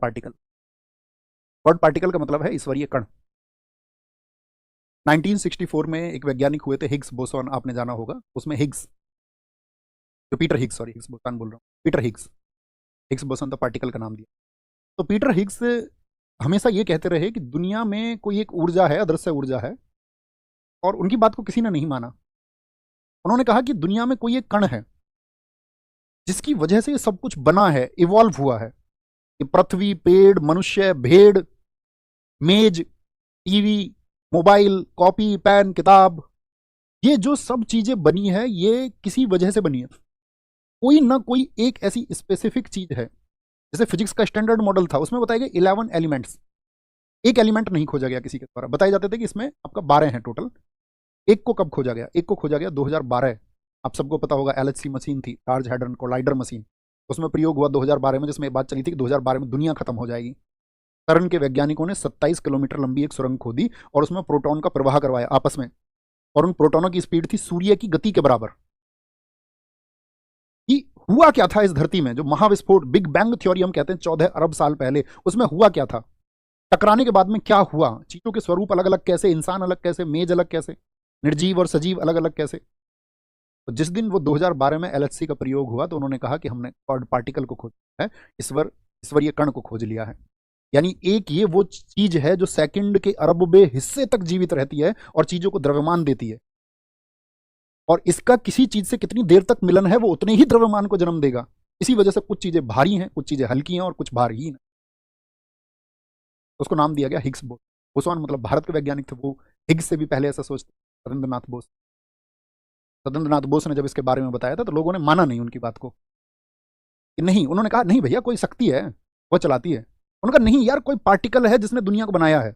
Particle. Word particle का मतलब है ईश्वरीय कण। 1964 में एक वैज्ञानिक हुए थे हिग्स बोसॉन, आपने जाना होगा। उसमें हिग्स, जो Peter Higgs, sorry Higgs boson बोल रहा हूँ, पीटर हिग्स, हिग्स बोसॉन तो पार्टिकल का नाम दिया। तो पीटर हिग्स हमेशा ये कहते रहे कि दुनिया में कोई एक ऊर्जा है, अदृश्य ऊर्जा है, और उनकी बात को किसी ने नहीं माना। उन्होंने कहा कि दुनिया में कोई एक कण है जिसकी वजह से ये सब कुछ बना है, इवॉल्व हुआ है। ये पृथ्वी, पेड़, मनुष्य, भेड़, मेज, टीवी, मोबाइल, कॉपी, पेन, किताब, ये जो सब चीजें बनी है ये किसी वजह से बनी है। कोई ना कोई एक ऐसी स्पेसिफिक चीज है। जैसे फिजिक्स का स्टैंडर्ड मॉडल था, उसमें बताए गए 11 एलिमेंट्स, एक एलिमेंट नहीं खोजा गया किसी के द्वारा। बताए जाते थे कि इसमें आपका 12 हैं टोटल। एक को कब खोजा गया? एक को खोजा गया 2012। आप सबको पता होगा LHC मशीन थी, लार्ज हैड्रन कोलाइडर मशीन। उसमें प्रयोग हुआ 2012 में, जिसमें बात चली थी कि 2012 में दुनिया खत्म हो जाएगी। CERN के वैज्ञानिकों ने 27 किलोमीटर लंबी एक सुरंग खोदी और उसमें प्रोटॉन का प्रवाह करवाया आपस में, और उन प्रोटॉनों की स्पीड थी सूर्य की गति के बराबर। कि हुआ क्या था इस धरती में, जो महाविस्फोट, बिग बैंग थ्योरी हम कहते हैं 14 अरब साल पहले, उसमें हुआ क्या था? टकराने के बाद में क्या हुआ? चीजों के स्वरूप अलग अलग कैसे, इंसान अलग कैसे, मेज अलग कैसे, निर्जीव और सजीव अलग अलग कैसे। तो जिस दिन वो 2012 में LHC का प्रयोग हुआ तो उन्होंने कहा कि हमने गॉड पार्टिकल को खोजा है, ईश्वरीय कण को खोज लिया है। यानी एक ये वो चीज है जो सेकंड के अरबों हिस्से तक जीवित रहती है और चीजों को द्रव्यमान देती है, और इसका किसी चीज से कितनी देर तक मिलन है वो उतने ही द्रव्यमान को जन्म देगा। इसी वजह से कुछ चीजें भारी हैं, कुछ चीजें हल्की हैं और कुछ भारी ही नहीं। उसको नाम दिया गया हिग्स बोसॉन। मतलब भारत के वैज्ञानिक थे वो, हिग्स से भी पहले ऐसा सोचते। सत्येंद्रनाथ बोस, सत्येंद्रनाथ बोस ने जब इसके बारे में बताया था तो लोगों ने माना नहीं उनकी बात को, कि नहीं, उन्होंने कहा नहीं भैया, कोई शक्ति है वो चलाती है। उन्होंने कहा नहीं यार, कोई पार्टिकल है जिसने दुनिया को बनाया है,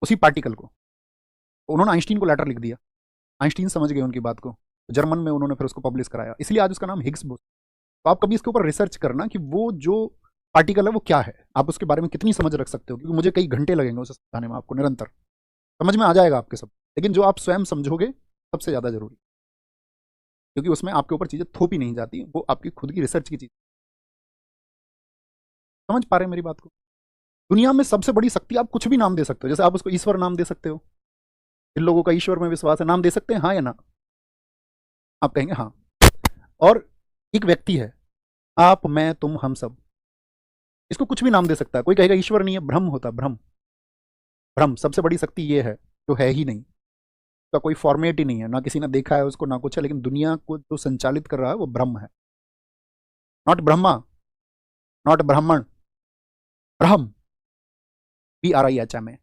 उसी पार्टिकल को। तो उन्होंने आइंस्टीन को लेटर लिख दिया। आइंस्टीन समझ गए उनकी बात को, जर्मन में उन्होंने फिर उसको पब्लिश कराया, इसलिए आज उसका नाम हिग्स बोसॉन। तो आप कभी इसके ऊपर रिसर्च करना कि वो जो पार्टिकल है वो क्या है, आप उसके बारे में कितनी समझ रख सकते हो, क्योंकि मुझे कई घंटे लगेंगे उसे समझाने में। आपको निरंतर समझ में आ जाएगा आपके सब, लेकिन जो आप स्वयं समझोगे सबसे ज़्यादा जरूरी, क्योंकि उसमें आपके ऊपर चीज़ें थोपी नहीं जाती, वो आपकी खुद की रिसर्च की चीज़। समझ पा रहे हैं मेरी बात को? दुनिया में सबसे बड़ी शक्ति आप कुछ भी नाम दे सकते हो। जैसे आप उसको ईश्वर नाम दे सकते हो, इन लोगों का ईश्वर में विश्वास है, नाम दे सकते हैं हाँ या ना? आप कहेंगे हाँ। और एक व्यक्ति है, आप, मैं, तुम, हम सब, इसको कुछ भी नाम दे सकता है। कोई कहेगा ईश्वर नहीं है, भ्रम होता, भ्रम। भ्रम सबसे बड़ी शक्ति ये है जो है ही नहीं, उसका कोई फॉर्मेट ही नहीं है, ना किसी ने देखा है उसको, ना कुछ है, लेकिन दुनिया को जो संचालित कर रहा है वो ब्रह्म है। नॉट ब्रह्मा, नॉट ब्राह्मण, ब्रह्म, BRIHM में।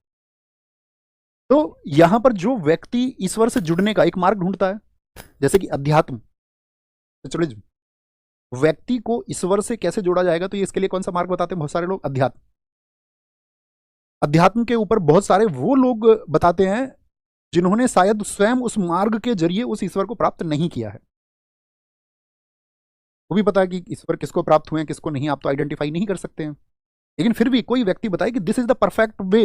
तो यहां पर जो व्यक्ति ईश्वर से जुड़ने का एक मार्ग ढूंढता है, जैसे कि अध्यात्म, स्पिरिचुअलिज्म, व्यक्ति को ईश्वर से कैसे जोड़ा जाएगा, तो ये इसके लिए कौन सा मार्ग बताते हैं बहुत सारे लोग? अध्यात्म। अध्यात्म के ऊपर बहुत सारे वो लोग बताते हैं जिन्होंने शायद स्वयं उस मार्ग के जरिए उस ईश्वर को प्राप्त नहीं किया है। वो भी पता है कि ईश्वर किसको प्राप्त हुए हैं, किसको नहीं, आप तो आइडेंटिफाई नहीं कर सकते हैं, लेकिन फिर भी कोई व्यक्ति बताए कि this is the perfect way.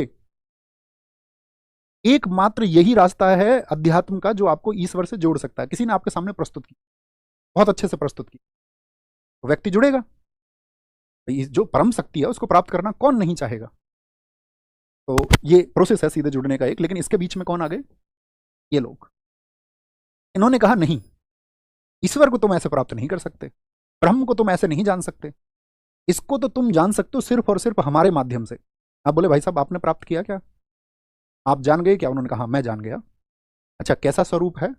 एकमात्र यही रास्ता है अध्यात्म का जो आपको ईश्वर से जोड़ सकता है। किसी ने आपके सामने प्रस्तुत की, बहुत अच्छे से प्रस्तुत की, तो व्यक्ति जुड़ेगा। जो परम शक्ति है उसको प्राप्त करना कौन नहीं चाहेगा? तो ये प्रोसेस है सीधे जुड़ने का एक, लेकिन इसके बीच में कौन आ गए? ये लोग। इन्होंने कहा नहीं, ईश्वर को तुम ऐसे प्राप्त नहीं कर सकते, ब्रह्म को तुम ऐसे नहीं जान सकते, इसको तो तुम जान सकते हो सिर्फ और सिर्फ हमारे माध्यम से। आप बोले भाई साहब आपने प्राप्त किया क्या, आप जान गए क्या? उन्होंने कहा मैं जान गया। अच्छा कैसा स्वरूप है?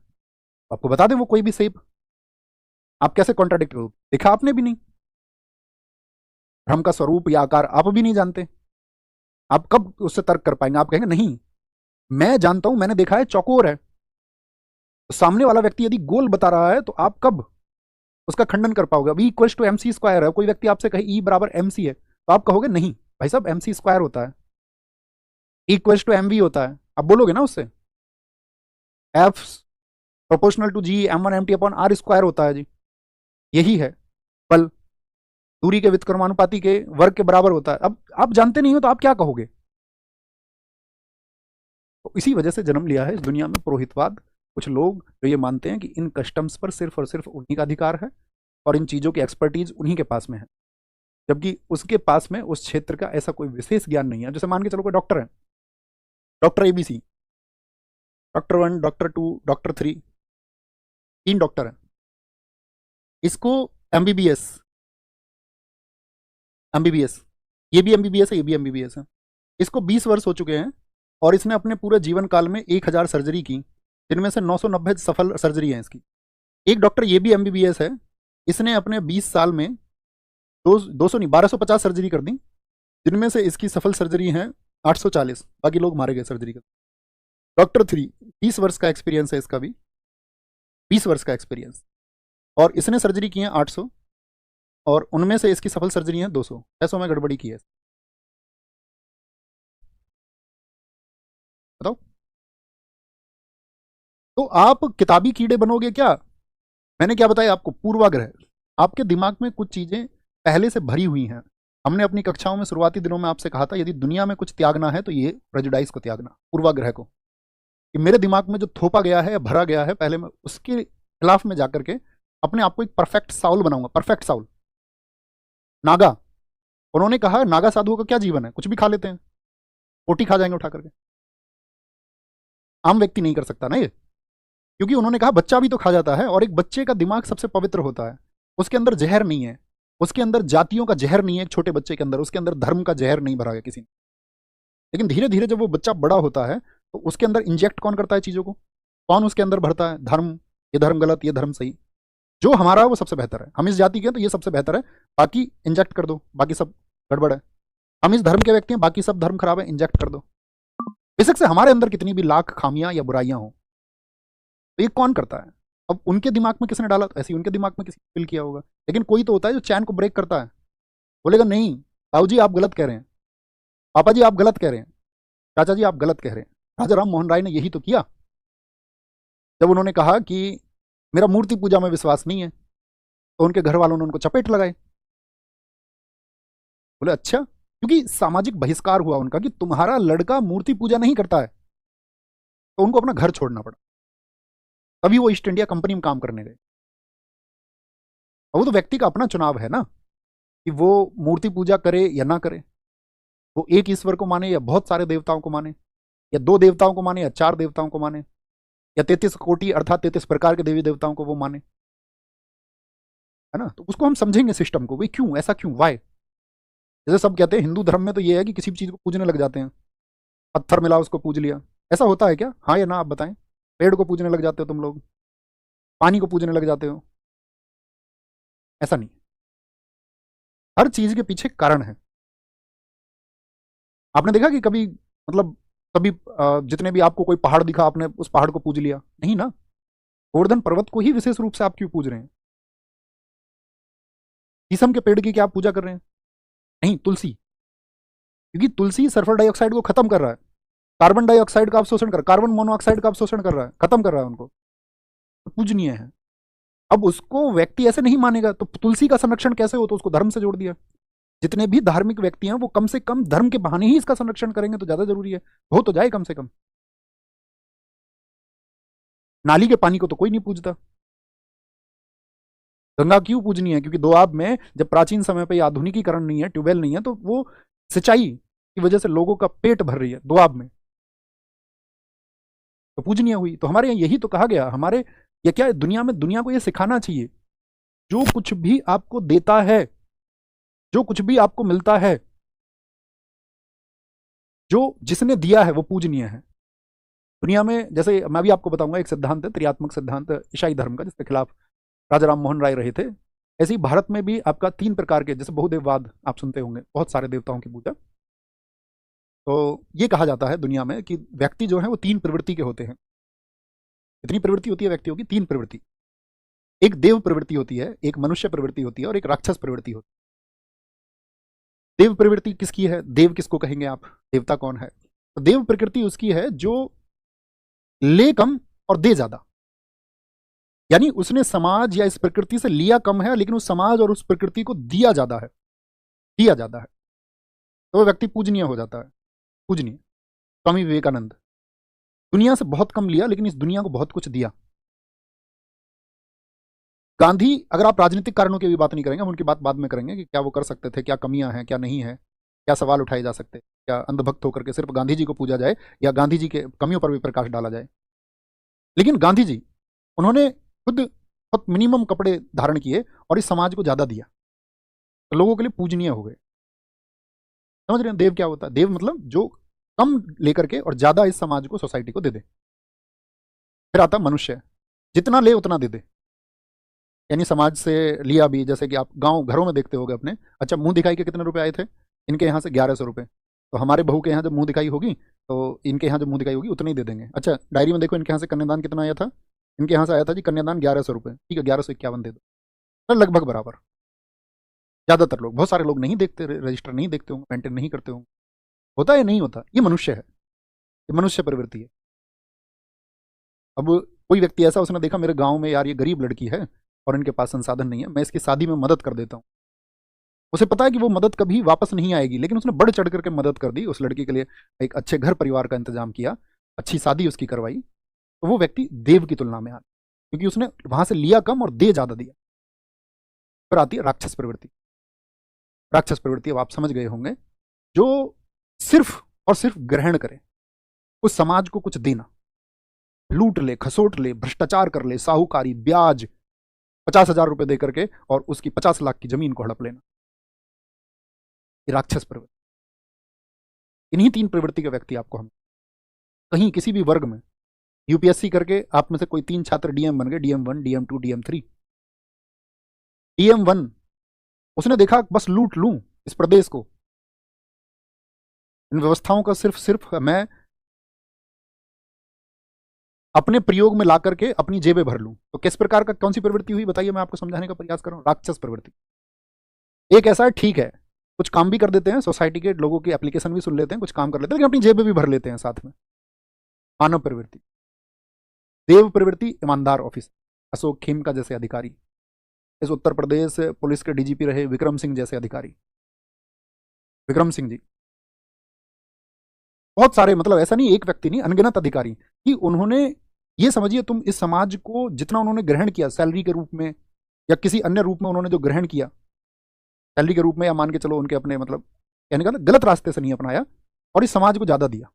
आपको बता दें वो कोई भी शेप। आप कैसे कॉन्ट्राडिक्ट करो? देखा आपने भी नहीं, ब्रह्म का स्वरूप या आकार आप भी नहीं जानते, आप कब उससे तर्क कर पाएंगे? आप कहेंगे नहीं मैं जानता हूं, मैंने देखा है चौकोर है। तो सामने वाला व्यक्ति यदि गोल बता रहा है तो आप कब उसका खंडन कर पाओगे? अब E=MC² है, कोई व्यक्ति आपसे कहे E=MC है, तो आप कहोगे नहीं भाई साहब MC² होता है, E=MV होता है। आप बोलोगे ना उससे, F∝G m1mt/r² होता है जी, यही है बल, दूरी के व्युत्क्रमानुपाती के वर्ग के बराबर होता है। अब आप जानते नहीं हो तो आप क्या कहोगे? तो इसी वजह से जन्म लिया है इस दुनिया में पुरोहितवाद। कुछ लोग जो ये मानते हैं कि इन कस्टम्स पर सिर्फ और सिर्फ उन्हीं का अधिकार है और इन चीज़ों की एक्सपर्टीज उन्हीं के पास में है। जबकि उसके पास में उस क्षेत्र का ऐसा कोई विशेष ज्ञान नहीं है। जैसे मान के चलो कोई डॉक्टर है, doctor ABC, doctor 1, doctor 2, doctor 3, 3 doctor हैं। इसको एमबीबीएस, एमबीबीएस, ये भी एमबीबीएस है, ये भी एमबीबीएस है। इसको 20 वर्ष हो चुके हैं और इसने अपने पूरे जीवन काल में 1000 सर्जरी की, जिनमें से 990 सफल सर्जरी है इसकी। एक डॉक्टर ये भी एमबीबीएस है, इसने अपने 20 साल में 200 नहीं 1250 सर्जरी कर दी, जिनमें से इसकी सफल सर्जरी है 840, बाकी लोग मारे गए सर्जरी कर। डॉक्टर 3, 30 वर्ष का एक्सपीरियंस है इसका भी, 20 वर्ष का एक्सपीरियंस, और इसने सर्जरी की है 800, और उनमें से इसकी सफल सर्जरी है 200। 600 में गड़बड़ी की है। बताओ, तो आप किताबी कीड़े बनोगे क्या? मैंने क्या बताया आपको, पूर्वाग्रह। आपके दिमाग में कुछ चीजें पहले से भरी हुई हैं। हमने अपनी कक्षाओं में शुरुआती दिनों में आपसे कहा था, यदि दुनिया में कुछ त्यागना है तो ये प्रेजुडाइज को त्यागना, पूर्वाग्रह को, कि मेरे दिमाग में जो थोपा गया है या भरा गया है, पहले मैं उसके खिलाफ में जाकर के अपने आप को एक परफेक्ट साउल बनाऊंगा। Perfect soul. नागा, उन्होंने कहा नागा साधुओं का क्या जीवन है, कुछ भी खा लेते हैं, रोटी खा जाएंगे उठा करके। आम व्यक्ति नहीं कर सकता ना ये, क्योंकि उन्होंने कहा बच्चा भी तो खा जाता है, और एक बच्चे का दिमाग सबसे पवित्र होता है, उसके अंदर जहर नहीं है, उसके अंदर जातियों का जहर नहीं है। एक छोटे बच्चे के अंदर, उसके अंदर धर्म का जहर नहीं भरा है किसी ने। लेकिन धीरे धीरे जब वो बच्चा बड़ा होता है तो उसके अंदर इंजेक्ट कौन करता है चीजों को, कौन उसके अंदर भरता है? धर्म, ये धर्म गलत, ये धर्म सही, जो हमारा है वो सबसे बेहतर है। हम इस जाति के हैं तो ये सबसे बेहतर है, बाकी इंजेक्ट कर दो, बाकी सब गड़बड़ है। हम इस धर्म के व्यक्ति हैं, बाकी सब धर्म खराब है, इंजेक्ट कर दो। बेशक से हमारे अंदर कितनी भी लाख खामियां या बुराइयां हो, तो ये कौन करता है? अब उनके दिमाग में किसने डाला, तो ऐसे ही उनके दिमाग में किसी फिल किया होगा। लेकिन कोई तो होता है जो चैन को ब्रेक करता है, बोलेगा नहीं ताऊ जी आप गलत कह रहे हैं, पापा जी आप गलत कह रहे हैं, चाचा जी आप गलत कह रहे हैं। राजा राम मोहन राय ने यही तो किया, जब उन्होंने कहा कि मेरा मूर्ति पूजा में विश्वास नहीं है, तो उनके घर वालों ने उनको चपेट लगाए। बोले अच्छा, क्योंकि सामाजिक बहिष्कार हुआ उनका कि तुम्हारा लड़का मूर्ति पूजा नहीं करता है, तो उनको अपना घर छोड़ना पड़ा। तभी वो ईस्ट इंडिया कंपनी में काम करने गए। वो तो व्यक्ति का अपना चुनाव है ना, कि वो मूर्ति पूजा करे या ना करे, वो एक ईश्वर को माने या बहुत सारे देवताओं को माने, या 2 देवताओं को माने या 4 देवताओं को माने, या 33 कोटि अर्थात 33 प्रकार के देवी देवताओं को वो माने, है ना। तो उसको हम समझेंगे सिस्टम को, भाई क्यों ऐसा, क्यों, वाई। जैसे सब कहते हैं हिंदू धर्म में तो ये है कि किसी भी चीज को पूजने लग जाते हैं, पत्थर मिला उसको पूज लिया। ऐसा होता है क्या? हाँ या ना आप बताएं। पेड़ को पूजने लग जाते हो तुम लोग, पानी को पूजने लग जाते हो, ऐसा नहीं। हर चीज के पीछे कारण है। आपने देखा कि कभी, मतलब कभी जितने भी आपको कोई पहाड़ दिखा, आपने उस पहाड़ को पूज लिया? नहीं ना। गोवर्धन पर्वत को ही विशेष रूप से आप क्यों पूज रहे हैं? शीशम के पेड़ की क्या आप पूजा कर रहे हैं? नहीं, तुलसी, क्योंकि तुलसी सल्फर डाइऑक्साइड को खत्म कर रहा है, कार्बन डाइऑक्साइड का अवशोषण कर, कार्बन मोनोऑक्साइड का अवशोषण कर रहा है, खत्म कर रहा है उनको, तो पूजनीय है। अब उसको व्यक्ति ऐसे नहीं मानेगा, तो तुलसी का संरक्षण कैसे हो? तो उसको धर्म से जोड़ दिया। जितने भी धार्मिक व्यक्ति हैं वो कम से कम धर्म के बहाने ही इसका संरक्षण करेंगे तो ज्यादा जरूरी है, हो तो जाए कम से कम। नाली के पानी को तो कोई नहीं पूजता। गंगा क्यों पूजनी है? क्योंकि दोआब में जब प्राचीन समय पे आधुनिकीकरण नहीं है, ट्यूबवेल नहीं है, तो वो सिंचाई की वजह से लोगों का पेट भर रही है दोआब में, तो पूजनीय हुई। तो हमारे यहाँ यही तो कहा गया, हमारे ये क्या है, दुनिया में दुनिया को ये सिखाना चाहिए, जो कुछ भी आपको देता है, जो कुछ भी आपको मिलता है, जो जिसने दिया है वो पूजनीय है। दुनिया में जैसे मैं भी आपको बताऊंगा, एक सिद्धांत है त्रियात्मक सिद्धांत ईसाई धर्म का, जिसके खिलाफ राजा राम मोहन राय रहे थे। ऐसे ही भारत में भी आपका 3 प्रकार के, जैसे बहुदेववाद आप सुनते होंगे, बहुत सारे देवताओं की पूजा। तो ये कहा जाता है दुनिया में कि व्यक्ति जो है वो 3 प्रवृत्ति के होते हैं। कितनी प्रवृत्ति होती है व्यक्तियों की? 3 प्रवृत्ति। एक देव प्रवृत्ति होती है, एक मनुष्य प्रवृत्ति होती है, और एक राक्षस प्रवृत्ति होती है। देव प्रवृत्ति किसकी है? देव किसको कहेंगे आप? देवता कौन है? तो देव प्रकृति उसकी है जो ले कम और दे ज्यादा, यानी उसने समाज या इस प्रकृति से लिया कम है, लेकिन उस समाज और उस प्रकृति को दिया ज्यादा है, दिया ज्यादा है, तो वह व्यक्ति पूजनीय हो जाता है। पूजनीय। स्वामी विवेकानंद, दुनिया से बहुत कम लिया लेकिन इस दुनिया को बहुत कुछ दिया। गांधी, अगर आप राजनीतिक कारणों की भी बात नहीं करेंगे, हम उनकी बात बाद में करेंगे कि क्या वो कर सकते थे, क्या कमियां हैं, क्या नहीं है, क्या सवाल उठाए जा सकते, क्या अंधभक्त होकर के सिर्फ गांधी जी को पूजा जाए या गांधी जी के कमियों पर भी प्रकाश डाला जाए। लेकिन गांधी जी, उन्होंने खुद बहुत मिनिमम कपड़े धारण किए और इस समाज को ज्यादा दिया, तो लोगों के लिए पूजनीय हो गए। समझ रहे हैं देव क्या होता है? देव मतलब जो कम लेकर के और ज्यादा इस समाज को, सोसाइटी को दे दे। फिर आता मनुष्य, जितना ले उतना दे दे। यानी समाज से लिया भी, जैसे कि आप गांव घरों में देखते होगे अपने, अच्छा मुंह दिखाई के कितने रुपए आए थे? इनके यहाँ से 1100 रुपये। तो हमारे बहू के यहाँ जब मुंह दिखाई होगी तो इनके यहाँ जब मुंह दिखाई होगी उतने ही दे देंगे। अच्छा डायरी में देखो इनके यहाँ से कन्यादान कितना आया था, इनके यहाँ से आया था जी कन्यादान 1100 रुपये, ठीक है 1151 दे दो, तो लगभग बराबर। ज्यादातर लोग, बहुत सारे लोग नहीं देखते, रजिस्टर नहीं देखते होंगे, मेंटेन नहीं करते होंगे। होता है नहीं होता, ये मनुष्य है, ये मनुष्य प्रवृत्ति है। अब कोई व्यक्ति ऐसा, उसने देखा मेरे गांव में यार ये गरीब लड़की है और इनके पास संसाधन नहीं है, मैं इसकी शादी में मदद कर देता हूँ। उसे पता है कि वो मदद कभी वापस नहीं आएगी, लेकिन उसने बढ़ चढ़ करके मदद कर दी, उस लड़की के लिए एक अच्छे घर परिवार का इंतजाम किया, अच्छी शादी उसकी करवाई। तो वो व्यक्ति देव की तुलना में आ, क्योंकि उसने वहां से लिया कम और दे ज्यादा दिया। फिर आती है राक्षस प्रवृत्ति। राक्षस प्रवृत्ति अब आप समझ गए होंगे, जो सिर्फ और सिर्फ ग्रहण करे, उस समाज को कुछ देना, लूट ले, खसोट ले, भ्रष्टाचार कर ले, साहूकारी, ब्याज, 50,000 रुपए दे करके और उसकी 50 लाख की जमीन को हड़प लेना, ये राक्षस प्रवृत्ति। इन्हीं 3 प्रवृत्ति के व्यक्ति आपको हम कहीं किसी भी वर्ग में, यूपीएससी करके आप में से कोई 3 छात्र डीएम बन गए, DM1, DM2, DM3। DM1 उसने देखा बस लूट लूं इस प्रदेश को, इन व्यवस्थाओं का सिर्फ सिर्फ मैं अपने प्रयोग में ला करके अपनी जेबें भर लूं। तो किस प्रकार का, कौन सी प्रवृत्ति हुई बताइए, मैं आपको समझाने का प्रयास कर रहा हूं। राक्षस प्रवृत्ति। एक ऐसा है, ठीक है कुछ काम भी कर देते हैं, सोसाइटी के लोगों की एप्लीकेशन भी सुन लेते हैं, कुछ काम कर लेते हैं, लेकिन अपनी जेबें भी भर लेते हैं साथ में। मानव प्रवृत्ति। देव प्रवृत्ति, ईमानदार ऑफिसर, अशोक खेमका जैसे अधिकारी, इस उत्तर प्रदेश पुलिस के डीजीपी रहे विक्रम सिंह जैसे अधिकारी, विक्रम सिंह जी, बहुत सारे, मतलब ऐसा नहीं एक व्यक्ति नहीं, अनगिनत अधिकारी, कि उन्होंने, ये समझिए तुम, इस समाज को जितना उन्होंने ग्रहण किया सैलरी के रूप में या किसी अन्य रूप में, उन्होंने जो ग्रहण किया सैलरी के रूप में, या मान के चलो उनके अपने, मतलब कहने का गलत रास्ते से नहीं अपनाया, और इस समाज को ज्यादा दिया।